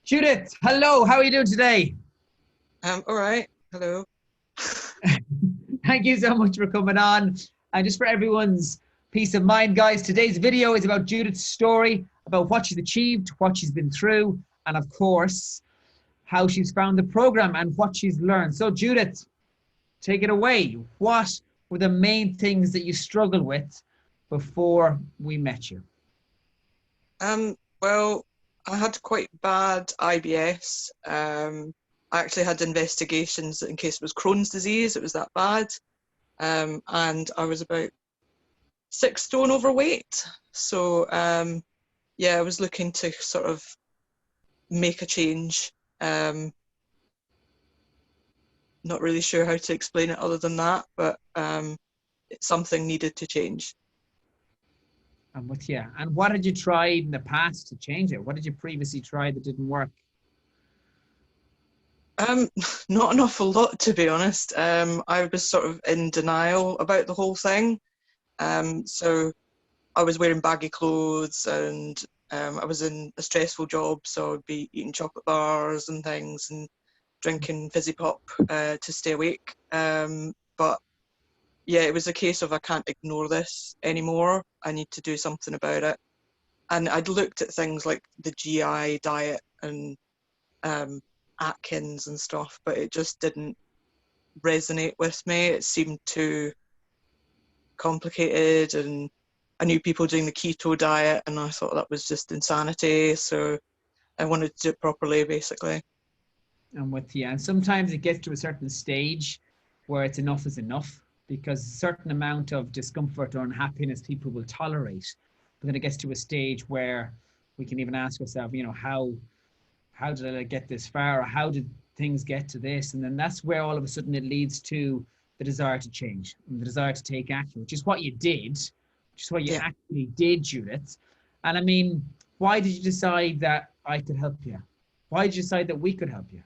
Judith, hello. How are you doing today? All right. Hello. Thank you so much for coming on. And just for everyone's peace of mind, guys, today's video is about Judith's story, about what she's achieved, what she's been through, and of course, how she's found the program and what she's learned. So, Judith, take it away. What were the main things that you struggled with before we met you? Well, I had quite bad IBS. I actually had investigations in case it was Crohn's disease. It was that bad. And I was about 6 stone overweight. So, yeah, I was looking to sort of make a change. Not really sure how to explain it other than that, but something needed to change. I'm with you. And what had you tried in the past to change it? What did you previously try that didn't work? Um, Not an awful lot, to be honest. I was sort of in denial about the whole thing. So I was wearing baggy clothes and I was in a stressful job, so I'd be eating chocolate bars and things and drinking fizzy pop to stay awake. But yeah, it was a case of I can't ignore this anymore. I need to do something about it. And I'd looked at things like the GI diet and um, Atkins and stuff, but it just didn't resonate with me. It seemed too complicated, and I knew people doing the keto diet, and I thought that was just insanity. So I wanted to do it properly, basically. I'm with you. And sometimes it gets to a certain stage where it's enough is enough because a certain amount of discomfort or unhappiness people will tolerate. But then it gets to a stage where we can even ask ourselves, how did I get this far? Or how did things get to this? And then that's where all of a sudden it leads to the desire to change and the desire to take action, which is what you did, which is what you Yeah. actually did, Judith. And I mean, why did you decide that I could help you? Why did you decide that we could help you?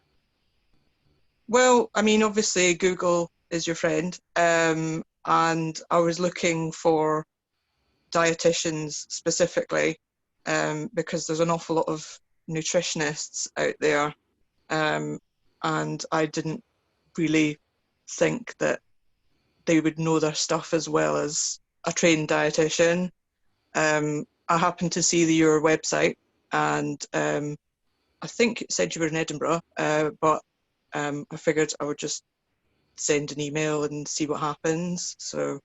Well, I mean, obviously Google is your friend, and I was looking for dietitians specifically because there's an awful lot of nutritionists out there, um, and I didn't really think that they would know their stuff as well as a trained dietitian. I happened to see your website, and I think it said you were in Edinburgh, but I figured I would just send an email and see what happens. So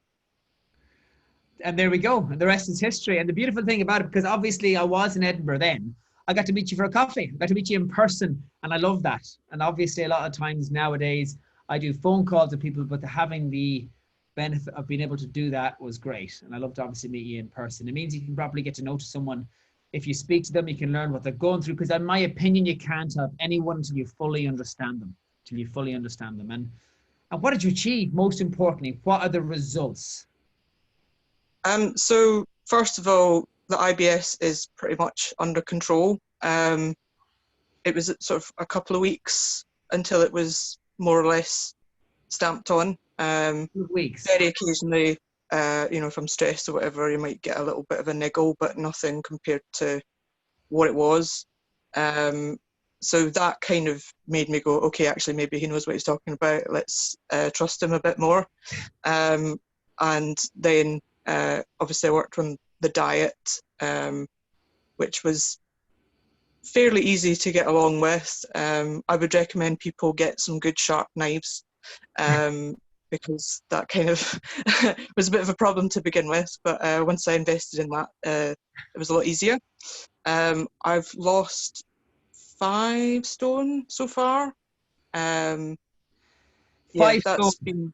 And there we go. And the rest is history. And the beautiful thing about it, because obviously I was in Edinburgh then, I got to meet you for a coffee. I got to meet you in person. And I love that. And obviously, a lot of times nowadays, I do phone calls to people, but having the benefit of being able to do that was great. And I love to obviously meet you in person. It means you can properly get to know someone. If you speak to them, you can learn what they're going through. Because in my opinion, you can't help anyone until you fully understand them. Until you fully understand them. And what did you achieve? Most importantly, what are the results? so first of all, the IBS is pretty much under control. It was sort of a couple of weeks until it was more or less stamped on. Weeks. Very occasionally, if I'm stressed or whatever, you might get a little bit of a niggle, but nothing compared to what it was. Um, so that kind of made me go, okay, actually, maybe he knows what he's talking about. Let's trust him a bit more. And then obviously I worked on the diet, which was fairly easy to get along with. I would recommend people get some good sharp knives, because that kind of was a bit of a problem to begin with. But once I invested in that, it was a lot easier. I've lost 5 stone so far. Yeah, Five stone. that's been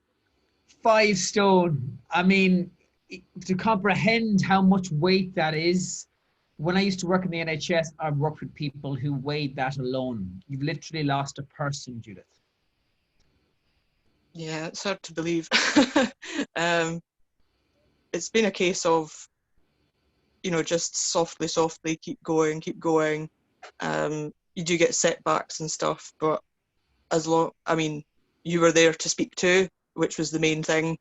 5 stone. I mean, to comprehend how much weight that is, when I used to work in the NHS, I've worked with people who weighed that alone. You've literally lost a person, Judith. yeah, it's hard to believe. um, it's been a case of, just softly, softly, keep going, keep going. You do get setbacks and stuff, but I mean, you were there to speak to, which was the main thing.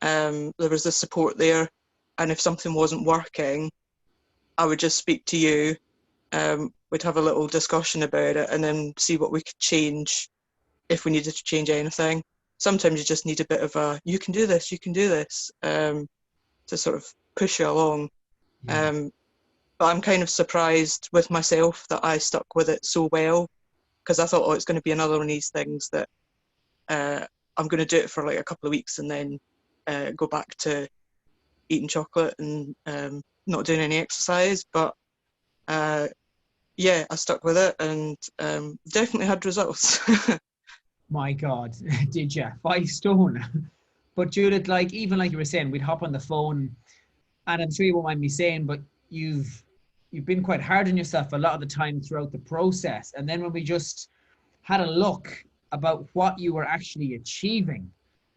There was the support there, and if something wasn't working, I would just speak to you, we'd have a little discussion about it and then see what we could change if we needed to change anything. Sometimes you just need a bit of a, you can do this, to sort of push you along. Yeah. But I'm kind of surprised with myself that I stuck with it so well, because I thought, oh, it's going to be another one of these things that I'm going to do it for like a couple of weeks and then go back to eating chocolate and not doing any exercise. But yeah, I stuck with it and definitely had results. My God, did you? 5 stone. But Judith, like even like you were saying, we'd hop on the phone, and I'm sure you won't mind me saying, but you've been quite hard on yourself a lot of the time throughout the process. And then when we just had a look about what you were actually achieving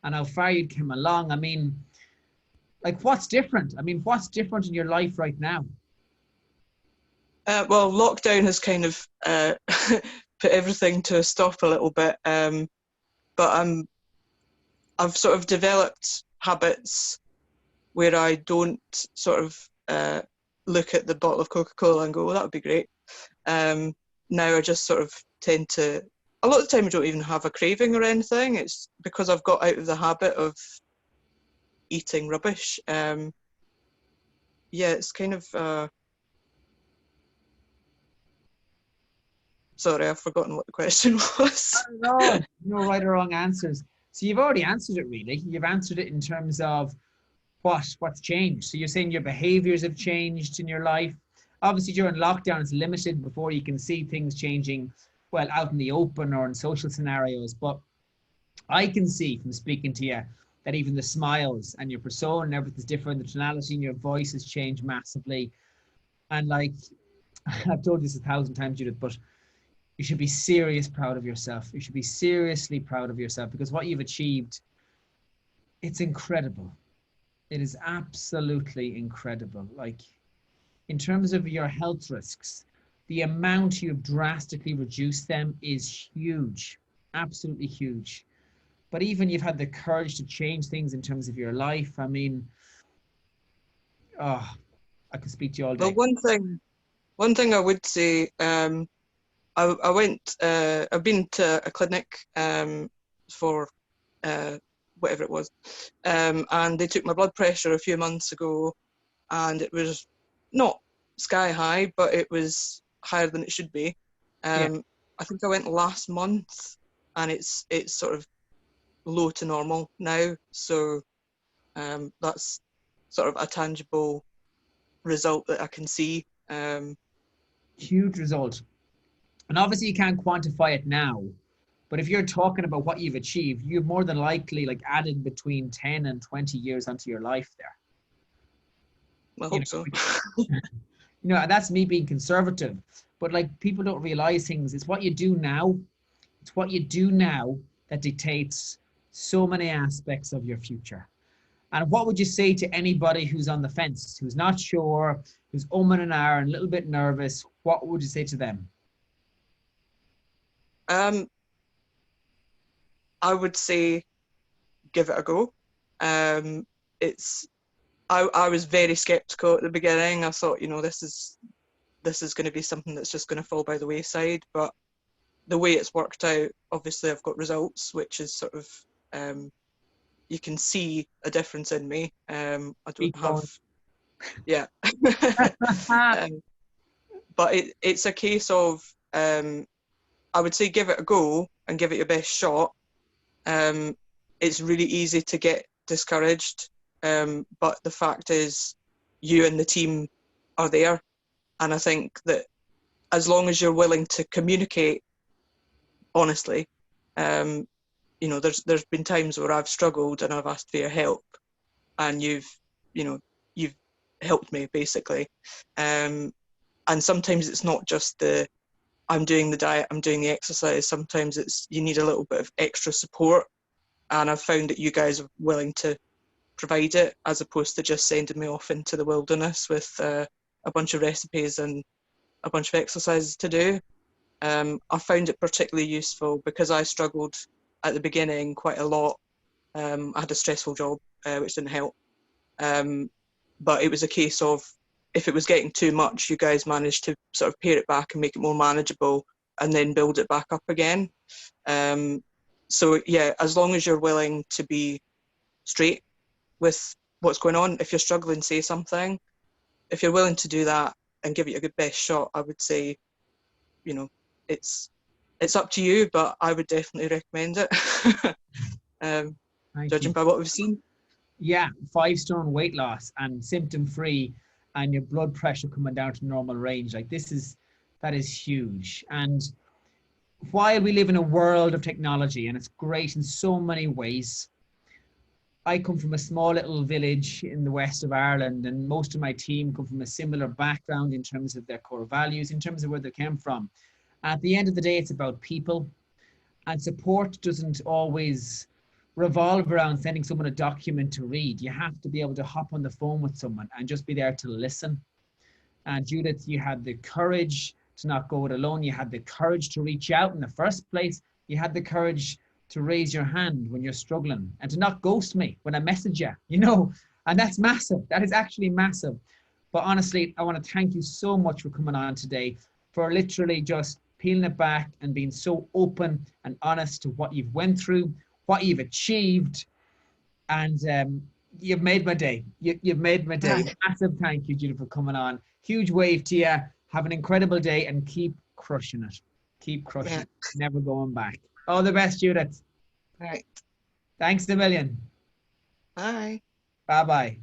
and how far you'd come along, I mean, like what's different? I mean, what's different in your life right now? Well, lockdown has kind of put everything to a stop a little bit, but I've sort of developed habits where I don't sort of look at the bottle of Coca-Cola and go, well, that would be great. Now I just sort of tend to, a lot of the time I don't even have a craving or anything. It's because I've got out of the habit of eating rubbish. Yeah, it's kind of, sorry, I've forgotten what the question was. Not at all. No right or wrong answers. So you've already answered it really. You've answered it in terms of what's changed. So you're saying your behaviors have changed in your life. Obviously during lockdown it's limited before you can see things changing well out in the open or in social scenarios. But I can see from speaking to you that even the smiles and your persona and everything's different. The tonality in your voice has changed massively. And like I've told you this 1,000 times, Judith, but you should be serious proud of yourself. You should be seriously proud of yourself because what you've achieved, it's incredible. It is absolutely incredible. Like in terms of your health risks, the amount you've drastically reduced them is huge, absolutely huge. But even you've had the courage to change things in terms of your life. I mean, oh, I could speak to you all Well, day. one thing I would say, I went, I've been to a clinic for whatever it was, and they took my blood pressure a few months ago, and it was not sky high, but it was higher than it should be. Yeah, I think I went last month, and it's sort of low to normal now, so that's sort of a tangible result that I can see. huge result. And obviously you can't quantify it now, but if you're talking about what you've achieved, you've more than likely like added between 10 and 20 years onto your life there. I You hope know, so. and that's me being conservative. But like people don't realize things. It's what you do now. It's what you do now that dictates so many aspects of your future. And what would you say to anybody who's on the fence, who's not sure, who's and ahhing and a little bit nervous? What would you say to them? Um, I would say give it a go. Um, it's I was very skeptical at the beginning. I thought, this is going to be something that's just going to fall by the wayside. But the way it's worked out, obviously, I've got results, which is sort of you can see a difference in me. I don't Keep have, going. yeah. um, but it's a case of I would say give it a go and give it your best shot. It's really easy to get discouraged, but the fact is you and the team are there, and I think that as long as you're willing to communicate honestly, um, there's been times where I've struggled and I've asked for your help, and you know you've helped me basically, and sometimes it's not just the I'm doing the diet, I'm doing the exercise. Sometimes it's you need a little bit of extra support, and I've found that you guys are willing to provide it as opposed to just sending me off into the wilderness with a bunch of recipes and a bunch of exercises to do. I found it particularly useful because I struggled at the beginning quite a lot. I had a stressful job, which didn't help. But it was a case of if it was getting too much, you guys managed to sort of pare it back and make it more manageable, and then build it back up again. So yeah, as long as you're willing to be straight with what's going on, if you're struggling, say something. If you're willing to do that and give it a good best shot, I would say, you know, it's up to you, but I would definitely recommend it. Judging by what we've seen. Yeah, 5 stone weight loss and symptom free, and your blood pressure coming down to normal range. Like that is huge. And while we live in a world of technology, and it's great in so many ways, I come from a small little village in the west of Ireland, and most of my team come from a similar background in terms of their core values, in terms of where they came from. At the end of the day, it's about people, and support doesn't always revolve around sending someone a document to read. You have to be able to hop on the phone with someone and just be there to listen. And Judith, you had the courage to not go it alone. You had the courage to reach out in the first place. You had the courage to raise your hand when you're struggling, and to not ghost me when I message you, and that's massive. That is actually massive. But honestly, I want to thank you so much for coming on today, for literally just peeling it back and being so open and honest to what you've went through, what you've achieved, and you've made my day. You've made my day. Massive thank you, Judith, for coming on. Huge wave to you. Have an incredible day and keep crushing it. Keep crushing it. Never going back. All the best, Judith. Right. Thanks a million. Bye. Bye-bye.